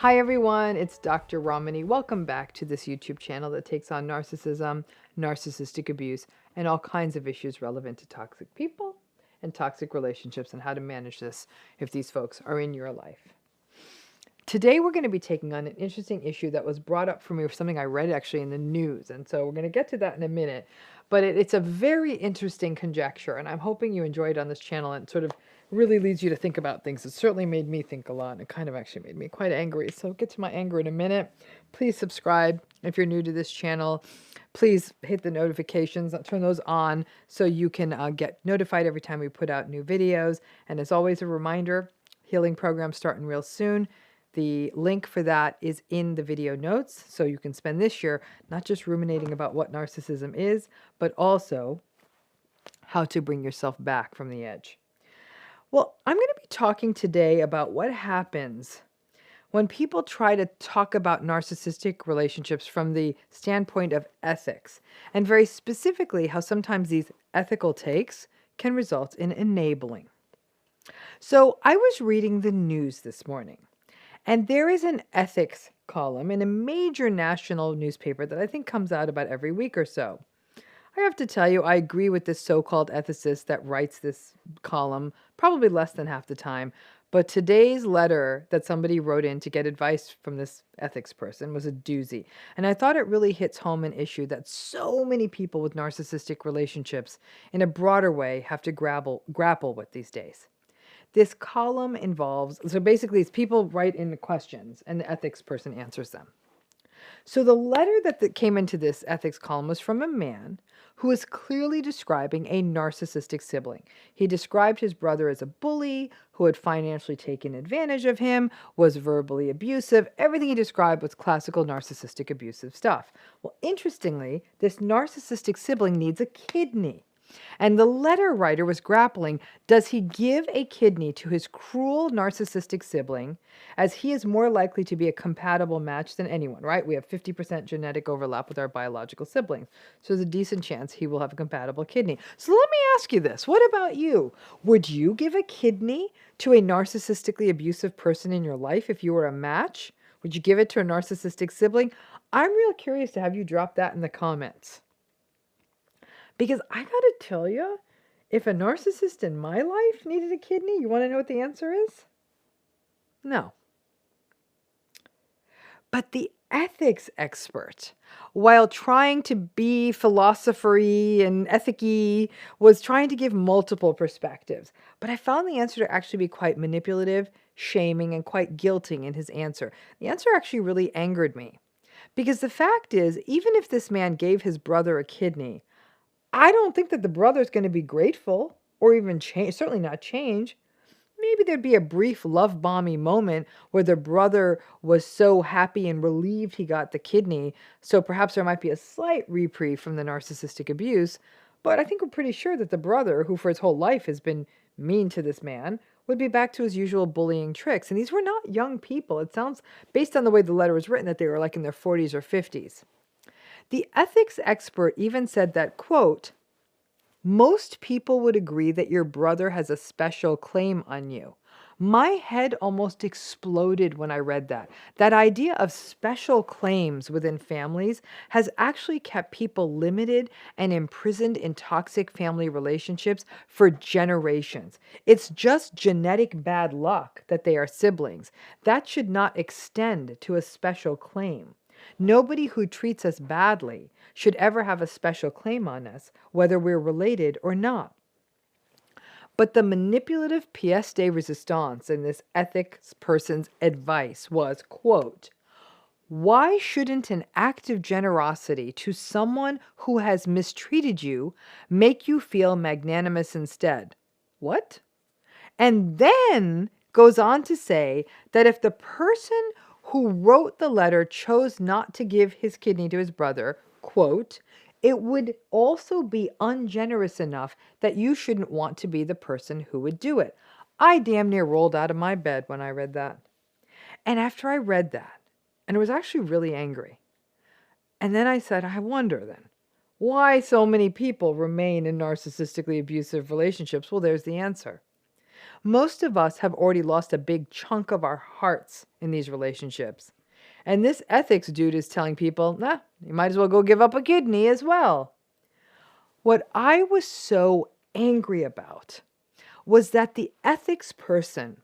Hi everyone, it's Dr. Ramani. Welcome back to this YouTube channel that takes on narcissism, narcissistic abuse, and all kinds of issues relevant to toxic people and toxic relationships and how to manage this if these folks are in your life. Today we're going to be taking on an interesting issue that was brought up for me with something I read actually in the news, and so we're going to get to that in a minute. But it's a very interesting conjecture, and I'm hoping you enjoy it on this channel and sort of really leads you to think about things. It certainly made me think a lot, and it kind of actually made me quite angry. So I'll get to my anger in a minute. Please subscribe if you're new to this channel. Please hit the notifications, turn those on so you can get notified every time we put out new videos. And as always, a reminder, healing program's starting real soon. The link for that is in the video notes, so you can spend this year not just ruminating about what narcissism is, but also how to bring yourself back from the edge. Well, I'm going to be talking today about what happens when people try to talk about narcissistic relationships from the standpoint of ethics, and very specifically how sometimes these ethical takes can result in enabling. So I was reading the news this morning, and there is an ethics column in a major national newspaper that I think comes out about every week or so. I have to tell you, I agree with this so-called ethicist that writes this column probably less than half the time. But today's letter that somebody wrote in to get advice from this ethics person was a doozy. And I thought it really hits home an issue that so many people with narcissistic relationships in a broader way have to grapple with these days. This column involves, so basically it's people write in the questions and the ethics person answers them. So the letter that came into this ethics column was from a man who is clearly describing a narcissistic sibling. He described his brother as a bully who had financially taken advantage of him, was verbally abusive. Everything he described was classical narcissistic abusive stuff. Well, interestingly, this narcissistic sibling needs a kidney. And the letter writer was grappling, does he give a kidney to his cruel narcissistic sibling, as he is more likely to be a compatible match than anyone, right? We have 50% genetic overlap with our biological siblings. So there's a decent chance he will have a compatible kidney. So let me ask you this. What about you? Would you give a kidney to a narcissistically abusive person in your life if you were a match? Would you give it to a narcissistic sibling? I'm real curious to have you drop that in the comments. Because I gotta tell you, if a narcissist in my life needed a kidney, you want to know what the answer is? No. But the ethics expert, while trying to be philosopher-y and ethic-y, was trying to give multiple perspectives. But I found the answer to actually be quite manipulative, shaming, and quite guilting in his answer. The answer actually really angered me. Because the fact is, even if this man gave his brother a kidney, I don't think that the brother's going to be grateful or even change, certainly not change. Maybe there'd be a brief love bombing moment where the brother was so happy and relieved he got the kidney. So perhaps there might be a slight reprieve from the narcissistic abuse. But I think we're pretty sure that the brother, who for his whole life has been mean to this man, would be back to his usual bullying tricks. And these were not young people. It sounds, based on the way the letter was written, that they were like in their 40s or 50s. The ethics expert even said that, quote, most people would agree that your brother has a special claim on you. My head almost exploded when I read that. That idea of special claims within families has actually kept people limited and imprisoned in toxic family relationships for generations. It's just genetic bad luck that they are siblings. That should not extend to a special claim. Nobody who treats us badly should ever have a special claim on us, whether we're related or not. But the manipulative pièce de résistance in this ethics person's advice was, quote, why shouldn't an act of generosity to someone who has mistreated you make you feel magnanimous instead? What? And then goes on to say that if the person who wrote the letter chose not to give his kidney to his brother, quote, it would also be ungenerous enough that you shouldn't want to be the person who would do it. I damn near rolled out of my bed when I read that. And after I read that, and I was actually really angry, and then I said, I wonder then, why so many people remain in narcissistically abusive relationships? Well, there's the answer. Most of us have already lost a big chunk of our hearts in these relationships. And this ethics dude is telling people, nah, you might as well go give up a kidney as well. What I was so angry about was that the ethics person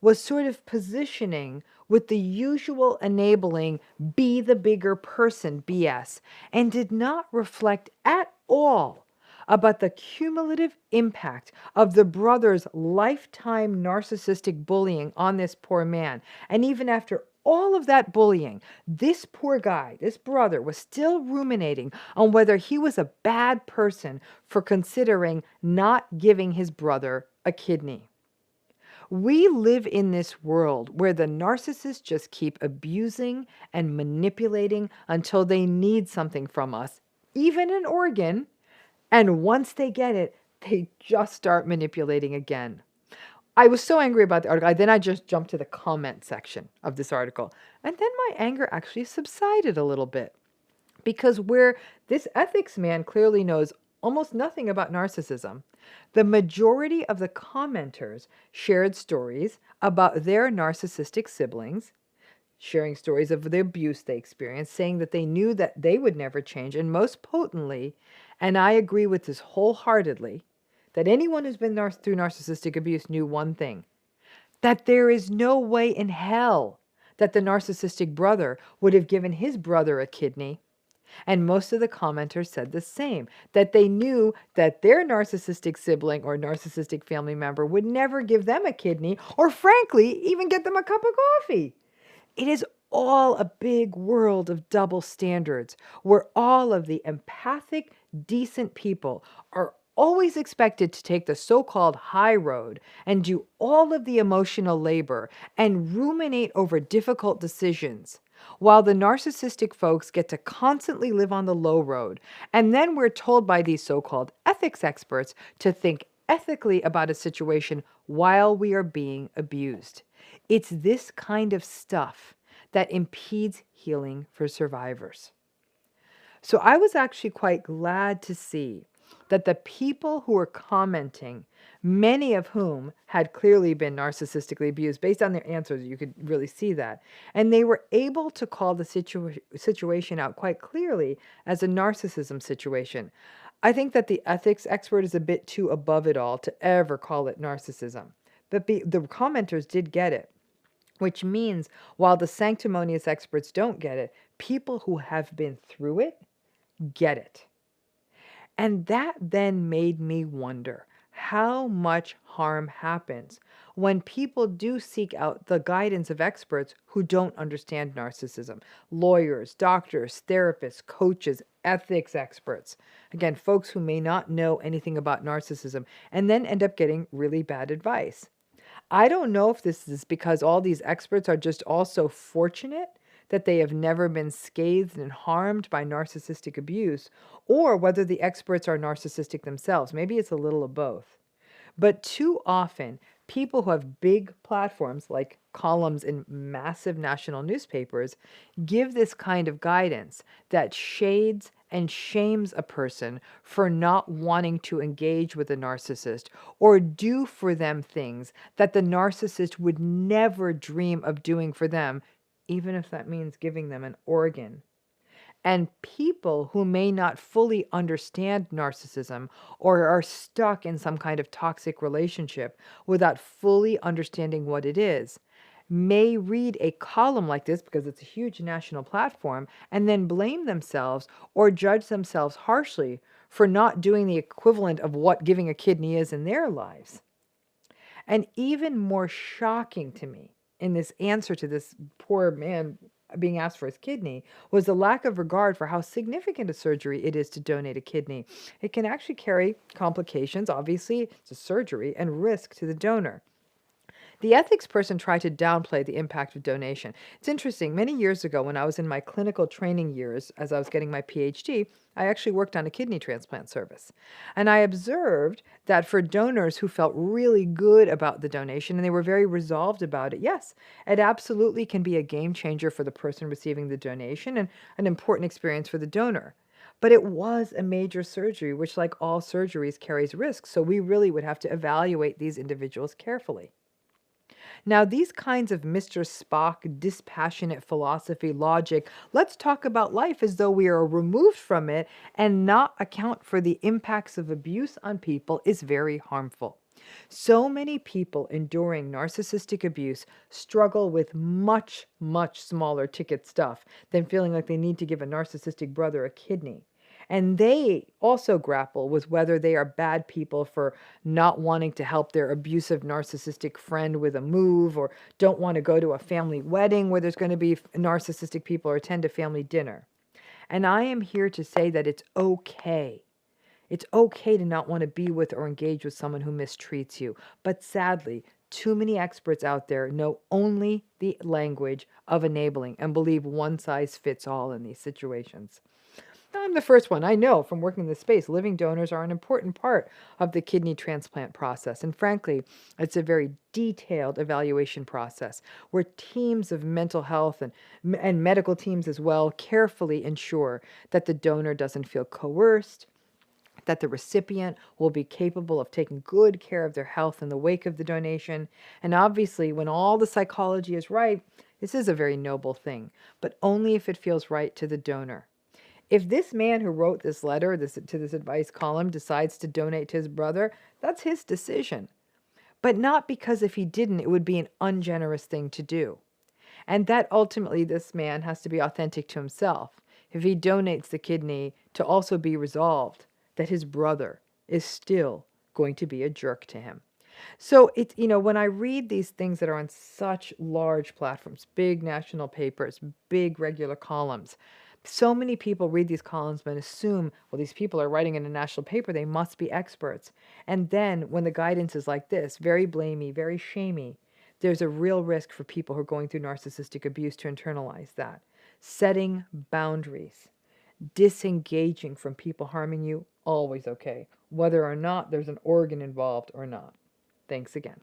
was sort of positioning with the usual enabling be the bigger person BS and did not reflect at all about the cumulative impact of the brother's lifetime narcissistic bullying on this poor man. And even after all of that bullying, this poor guy, this brother, was still ruminating on whether he was a bad person for considering not giving his brother a kidney. We live in this world where the narcissists just keep abusing and manipulating until they need something from us, even an organ, and once they get it, they just start manipulating again. I was so angry about the article. Then I just jumped to the comment section of this article. And then my anger actually subsided a little bit. Because where this ethics man clearly knows almost nothing about narcissism, the majority of the commenters shared stories about their narcissistic siblings, sharing stories of the abuse they experienced, saying that they knew that they would never change, and most potently, and I agree with this wholeheartedly, that anyone who's been through narcissistic abuse knew one thing, that there is no way in hell that the narcissistic brother would have given his brother a kidney. And most of the commenters said the same, that they knew that their narcissistic sibling or narcissistic family member would never give them a kidney or, frankly, even get them a cup of coffee. It is all a big world of double standards where all of the empathic, decent people are always expected to take the so-called high road and do all of the emotional labor and ruminate over difficult decisions, while the narcissistic folks get to constantly live on the low road. And then we're told by these so-called ethics experts to think ethically about a situation while we are being abused. It's this kind of stuff that impedes healing for survivors. So I was actually quite glad to see that the people who were commenting, many of whom had clearly been narcissistically abused, based on their answers, you could really see that. And they were able to call the situation out quite clearly as a narcissism situation. I think that the ethics expert is a bit too above it all to ever call it narcissism. But the commenters did get it, which means while the sanctimonious experts don't get it, people who have been through it get it. And that then made me wonder how much harm happens when people do seek out the guidance of experts who don't understand narcissism. Lawyers, doctors, therapists, coaches, ethics experts. Again, folks who may not know anything about narcissism and then end up getting really bad advice. I don't know if this is because all these experts are just all so fortunate that they have never been scathed and harmed by narcissistic abuse, or whether the experts are narcissistic themselves. Maybe it's a little of both. But too often, people who have big platforms like columns in massive national newspapers give this kind of guidance that shades and shames a person for not wanting to engage with a narcissist or do for them things that the narcissist would never dream of doing for them, even if that means giving them an organ. And people who may not fully understand narcissism or are stuck in some kind of toxic relationship without fully understanding what it is may read a column like this because it's a huge national platform and then blame themselves or judge themselves harshly for not doing the equivalent of what giving a kidney is in their lives. And even more shocking to me in this answer to this poor man being asked for his kidney was the lack of regard for how significant a surgery it is to donate a kidney. It can actually carry complications, obviously, it's a surgery, and risk to the donor. The ethics person tried to downplay the impact of donation. It's interesting, many years ago when I was in my clinical training years, as I was getting my PhD, I actually worked on a kidney transplant service. And I observed that for donors who felt really good about the donation and they were very resolved about it, yes, it absolutely can be a game changer for the person receiving the donation and an important experience for the donor. But it was a major surgery, which, like all surgeries, carries risks. So we really would have to evaluate these individuals carefully. Now, these kinds of Mr. Spock dispassionate philosophy logic, let's talk about life as though we are removed from it and not account for the impacts of abuse on people, is very harmful. So many people enduring narcissistic abuse struggle with much, much smaller ticket stuff than feeling like they need to give a narcissistic brother a kidney. And they also grapple with whether they are bad people for not wanting to help their abusive narcissistic friend with a move, or don't want to go to a family wedding where there's going to be narcissistic people, or attend a family dinner. And I am here to say that it's okay. It's okay to not want to be with or engage with someone who mistreats you. But sadly, too many experts out there know only the language of enabling and believe one size fits all in these situations. I'm the first one. I know from working in this space, living donors are an important part of the kidney transplant process. And frankly, it's a very detailed evaluation process where teams of mental health and medical teams as well carefully ensure that the donor doesn't feel coerced, that the recipient will be capable of taking good care of their health in the wake of the donation. And obviously, when all the psychology is right, this is a very noble thing, but only if it feels right to the donor. If this man who wrote this letter to this advice column decides to donate to his brother, that's his decision. But not because if he didn't, it would be an ungenerous thing to do. And that ultimately this man has to be authentic to himself. If he donates the kidney, to also be resolved that his brother is still going to be a jerk to him. So it's, when I read these things that are on such large platforms, big national papers, big regular columns, so many people read these columns and assume, well, these people are writing in a national paper, they must be experts. And then when the guidance is like this, very blamey, very shamey, there's a real risk for people who are going through narcissistic abuse to internalize that. Setting boundaries, disengaging from people harming you, always okay, whether or not there's an organ involved or not. Thanks again.